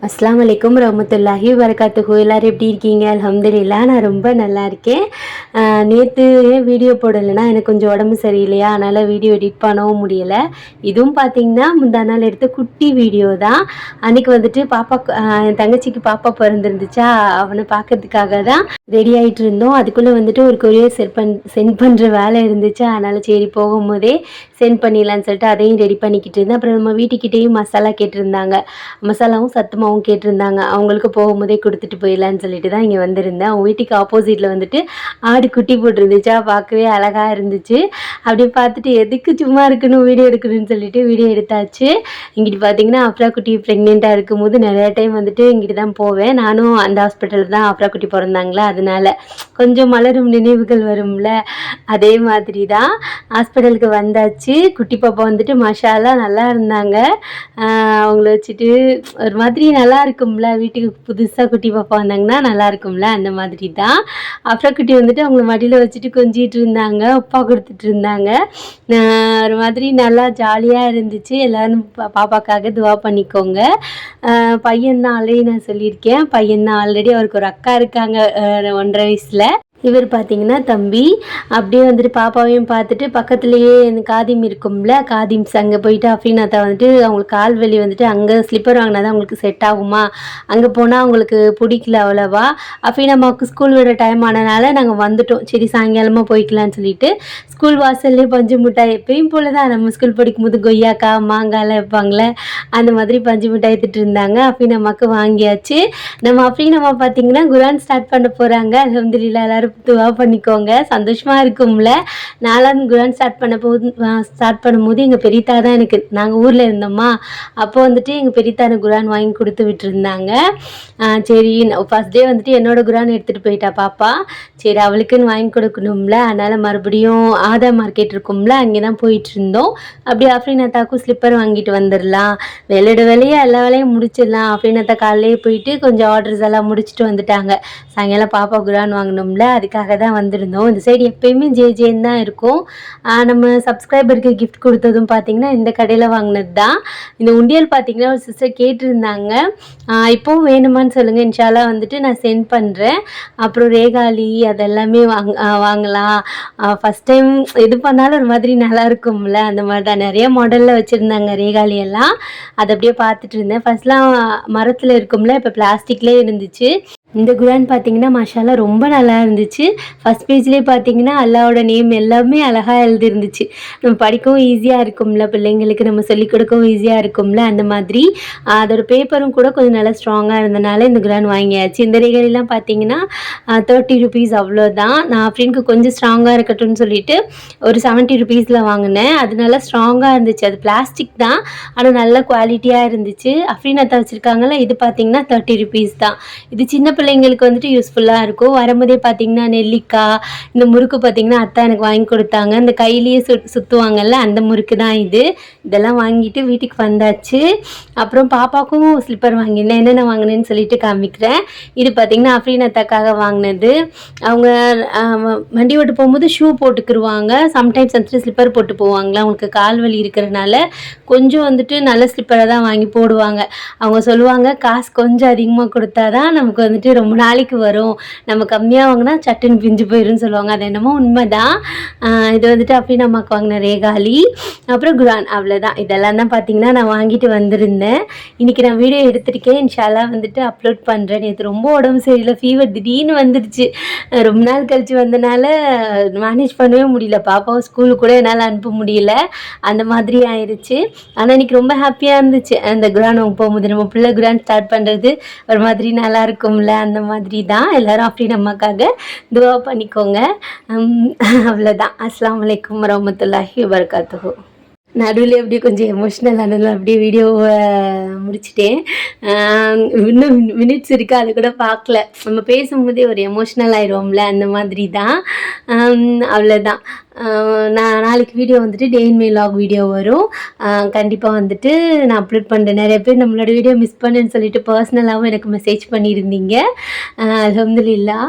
அஸ்ஸலாமு அலைக்கும் ரஹ்மத்துல்லாஹி வபரகாத்துஹு. எல்லாரும் எப்படி இருக்கீங்க? அல்ஹம்துலில்லாஹ் நான் ரொம்ப நல்லா இருக்கேன். நேற்று ஏன் வீடியோ போடலைன்னா எனக்கு கொஞ்சம் உடம்பு சரியில்லையா, அதனால் வீடியோ எடிட் பண்ணவும் முடியலை. இதுவும் பார்த்திங்கன்னா முந்தா நாள் எடுத்த குட்டி வீடியோ தான். அன்றைக்கி வந்துட்டு பாப்பா என் தங்கச்சிக்கு பாப்பா பிறந்திருந்துச்சா, அவனை பார்க்கறதுக்காக தான் ரெடி ஆகிட்டு இருந்தோம். அதுக்குள்ளே வந்துட்டு ஒரு கொரியர் சென்ட் பண்ணுற வேலை இருந்துச்சு. அதனால் சரி போகும்போதே சென்ட் பண்ணிடலான்னு சொல்லிட்டு அதையும் ரெடி பண்ணிக்கிட்டு இருந்தேன். அப்புறம் நம்ம வீட்டுக்கிட்டேயும் மசாலா கேட்டிருந்தாங்க, மசாலாவும் சத்துமாவும் கேட்டிருந்தாங்க. அவங்களுக்கு போகும்போதே கொடுத்துட்டு போயிடலான்னு சொல்லிட்டு தான் இங்கே வந்திருந்தேன். அவங்க வீட்டுக்கு ஆப்போசிட்டில் வந்துட்டு ஆடு குட்டி போட்டிருந்துச்சா, பார்க்கவே அழகாக இருந்துச்சு. அப்படியே பார்த்துட்டு எதுக்கு சும்மா இருக்கணும் வீடியோ எடுக்கணும்னு சொல்லிட்டு வீடியோ எடுத்தாச்சு. இங்கிட்டு பார்த்தீங்கன்னா அஃப்ரா குட்டி ப்ரெக்னெண்ட்டாக இருக்கும்போது நிறையா டைம் வந்துட்டு இங்கிட்டு தான் போவேன். நானும் அந்த ஹாஸ்பிட்டலில் தான் அஃப்ரா குட்டி பிறந்தாங்களா, அதனால கொஞ்சம் மலரும் நினைவுகள் வரும்ல, அதே மாதிரி தான் ஹாஸ்பிட்டலுக்கு வந்தாச்சு. குட்டி பாப்பா வந்துட்டு மாஷா அல்லாஹ் நல்லா இருந்தாங்க. அவங்கள வச்சுட்டு ஒரு மாதிரி நல்லா இருக்கும்ல, வீட்டுக்கு புதுசாக குட்டி பாப்பா வந்தாங்கன்னா நல்லா இருக்கும்ல, அந்த மாதிரி தான். அப்புறம் குட்டி வந்துட்டு அவங்கள மடியில் வச்சுட்டு கொஞ்சிட்டு இருந்தாங்க, அப்பா கொடுத்துட்டு இருந்தாங்க. ஒரு மாதிரி நல்லா ஜாலியாக இருந்துச்சு. எல்லோரும் பாப்பாக்காக துவா பண்ணிக்கோங்க. பையன்தான் ஆல்ரெடி நான் சொல்லியிருக்கேன், பையன்தான் ஆல்ரெடி. அவருக்கு ஒரு அக்கா இருக்காங்க 1.5 வயசில். இவர் பார்த்தீங்கன்னா தம்பி. அப்படியே வந்துட்டு பாப்பாவையும் பார்த்துட்டு பக்கத்துலேயே இந்த காதிம் இருக்கும்ல, காதிம்ஸ் அங்கே போயிட்டு அஃபீனாத்தா வந்துட்டு அவங்களுக்கு கால் வலி வந்துட்டு அங்கே ஸ்லிப்பர் வாங்கினா தான் அவங்களுக்கு செட் ஆகுமா, அங்கே போனால் அவங்களுக்கு பிடிக்கல அவ்வளோவா. அஃபீனாமாவுக்கு ஸ்கூல் விட டைம் ஆனனால நாங்கள் வந்துட்டோம். சரி சாயங்காலமாக போய்க்கலான்னு சொல்லிட்டு ஸ்கூல் வாசல்லே பஞ்சு மிட்டாய் எப்பயும் போல தான் நம்ம ஸ்கூல் படிக்கும்போது கொய்யாக்கா மாங்காய்லாம் வைப்பாங்களே, அந்த மாதிரி பஞ்சு மிட்டாய் எடுத்துகிட்டு இருந்தாங்க. அஃபீனாமாவுக்கு வாங்கியாச்சு. நம்ம அஃபீனாமா பார்த்தீங்கன்னா குரான் ஸ்டார்ட் பண்ண போகிறாங்க. அல்ஹம்துலில்லாஹ் எல்லாரும் துவா பண்ணிக்கோங்க. சந்தோஷமாக இருக்கும்ல. நாலாம் குரான் ஸ்டார்ட் பண்ணும்போது எங்கள் பெரியத்தா தான் எனக்கு, நாங்கள் ஊரில் இருந்தோமா, அப்போ வந்துட்டு எங்கள் பெரியத்தா எனக்கு குரான் வாங்கி கொடுத்து விட்டுருந்தாங்க. சரி ஃபஸ்ட் டே வந்துட்டு என்னோடய குரான் எடுத்துகிட்டு போயிட்டா பாப்பா. சரி அவளுக்குன்னு வாங்கி கொடுக்கணும்ல, அதனால் மறுபடியும் ஆதா மார்க்கெட் இருக்கும்ல, அங்கே தான் போயிட்டு இருந்தோம். அப்படியே அஃப்ரீனாத்தாக்கும் ஸ்லிப்பர் வாங்கிட்டு வந்துடலாம், வேலையாக எல்லா வேலையும் முடிச்சிடலாம். அஃப்ரீனாத்தா காலையிலே போயிட்டு கொஞ்சம் ஆர்டர்ஸ் எல்லாம் முடிச்சுட்டு வந்துட்டாங்க. சாயங்காலம் பாப்பா குரான் வாங்கணும்ல, அதுக்காக தான் வந்திருந்தோம். இந்த சைடு எப்பயுமே ஜேன்னு தான் இருக்கும். நம்ம சப்ஸ்கிரைபருக்கு கிஃப்ட் கொடுத்ததும் பார்த்திங்கன்னா இந்த கடையில் வாங்கினது தான். இந்த உண்டியல் பார்த்திங்கன்னா ஒரு சிஸ்டர் கேட்டிருந்தாங்க, இப்போவும் வேணுமான்னு சொல்லுங்கள், இன்ஷால்லா வந்துட்டு நான் சென்ட் பண்ணுறேன். அப்புறம் ரேகாலி அதெல்லாமே வாங்கலாம். ஃபஸ்ட் டைம் எது பண்ணாலும் ஒரு மாதிரி நல்லா இருக்கும்ல, அந்த மாதிரி தான் நிறைய மாடலில் வச்சுருந்தாங்க ரேகாலி எல்லாம். அதை அப்படியே பார்த்துட்டு இருந்தேன். ஃபஸ்ட்லாம் மரத்தில் இருக்கும்ல, இப்போ பிளாஸ்டிக்லேயே இருந்துச்சு. இந்த குரான் பார்த்தீங்கன்னா மாஷால்லா ரொம்ப நல்லா இருந்துச்சு. ஃபஸ்ட் பேஜ்லேயே பார்த்தீங்கன்னா அல்லாவோட நேம் எல்லாமே அழகாக எழுதிருந்துச்சு. நம்ம படிக்கவும் ஈஸியாக இருக்கும்ல, பிள்ளைங்களுக்கு நம்ம சொல்லிக் கொடுக்கவும் ஈஸியாக இருக்கும்ல, அந்த மாதிரி. அதோட பேப்பரும் கூட கொஞ்சம் நல்லா ஸ்ட்ராங்காக இருந்தனால இந்த குரான் வாங்கியாச்சு. இந்த ரேகலாம் பார்த்தீங்கன்னா 30 ருபீஸ் அவ்வளோதான். நான் ஃப்ரெண்டுக்கு கொஞ்சம் ஸ்ட்ராங்காக இருக்கட்டும்னு சொல்லிட்டு ஒரு 70 ருபீஸில் வாங்கினேன். அது நல்லா ஸ்ட்ராங்காக இருந்துச்சு. அது பிளாஸ்டிக் தான், ஆனால் நல்ல குவாலிட்டியாக இருந்துச்சு. அஃப்ரீனாத்தா வச்சுருக்காங்களா, இது பார்த்தீங்கன்னா 30 ருபீஸ் தான். இது சின்ன பிள்ளைங்களுக்கு வந்துட்டு யூஸ்ஃபுல்லாக இருக்கும். வரும்போதே பார்த்தீங்கன்னா நெல்லிக்காய், இந்த முறுக்கு பார்த்தீங்கன்னா அத்தா எனக்கு வாங்கி கொடுத்தாங்க. இந்த கையிலேயே சுற்றுவாங்கல்ல, அந்த முறுக்கு தான் இது. இதெல்லாம் வாங்கிட்டு வீட்டுக்கு வந்தாச்சு. அப்புறம் பாப்பாவுக்கும் ஸ்லிப்பர் வாங்கினேன். என்னென்ன வாங்கினேன்னு சொல்லிட்டு காமிக்கிறேன். இது பார்த்தீங்கன்னா அஃப்ரீனாத்தாக்காக வாங்கினது. அவங்க வண்டி ஓட்டு போகும்போது ஷூ போட்டுக்கிடுவாங்க, சம்டைம்ஸ் வந்துட்டு ஸ்லிப்பர் போட்டு போவாங்களா, அவங்களுக்கு கால் வலி இருக்கிறனால கொஞ்சம் வந்துட்டு நல்ல ஸ்லிப்பராக தான் வாங்கி போடுவாங்க. அவங்க சொல்லுவாங்க காசு கொஞ்சம் அதிகமாக கொடுத்தா தான் நமக்கு வந்துட்டு ரொம்ப நாளைக்கு வரும், நம்ம கம்மியாக வாங்கினா சட்டுன்னு பிஞ்சு போயிடும்னு சொல்லுவாங்க. அது என்னமோ உண்மை தான். இது வந்துட்டு அப்படின்னு அம்மாவுக்கு வாங்கின ரேகாலி, அப்புறம் குரான், அவ்வளோதான். இதெல்லாம் தான் பார்த்தீங்கன்னா நான் வாங்கிட்டு வந்திருந்தேன். இன்றைக்கி நான் வீடியோ எடுத்திருக்கேன், இன்ஷால்லா வந்துட்டு அப்லோட் பண்ணுறேன். நேற்று ரொம்ப உடம்பு சரியில்லை, ஃபீவர் திடீர்னு வந்துடுச்சு. ரொம்ப நாள் கழித்து வந்தனால மேனேஜ் பண்ணவே முடியல. பாப்பாவும் ஸ்கூலுக்கு கூட என்னால் அனுப்ப முடியல, அந்த மாதிரி ஆயிடுச்சு. ஆனால் இன்றைக்கி ரொம்ப ஹாப்பியாக இருந்துச்சு. அந்த குரான் வாங்க போகும்போது நம்ம பிள்ளை குரான் ஸ்டார்ட் பண்ணுறது ஒரு மாதிரி நல்லா இருக்கும்ல, அந்த மாதிரி தான். எல்லோரும் அப்படி நமக்காக துவா பண்ணிக்கோங்க. அவ்வளோதான். அஸ்ஸலாமு அலைக்கும் வரஹ்மத்துல்லாஹி வபரகாத்துஹு. நடுவில் அப்படியே கொஞ்சம் எமோஷ்னல் ஆனதில் அப்படியே வீடியோவை முடிச்சிட்டேன். இன்னும் மினிட்ஸ் இருக்குது, அது கூட பார்க்கல. நம்ம பேசும்போதே ஒரு எமோஷ்னல் ஆயிடுவோம்ல, அந்த மாதிரி தான். அவ்வளோதான். நான் நாளைக்கு வீடியோ வந்துட்டு டே இன் மை வ்ளாக் வீடியோ வரும். கண்டிப்பாக வந்துட்டு நான் அப்லோட் பண்ணுறேன். நிறைய பேர் நம்மளோட வீடியோ மிஸ் பண்ணுன்னு சொல்லிட்டு பர்சனலாகவும் எனக்கு மெசேஜ் பண்ணியிருந்தீங்க. அல்ஹம்துலில்லாஹ்.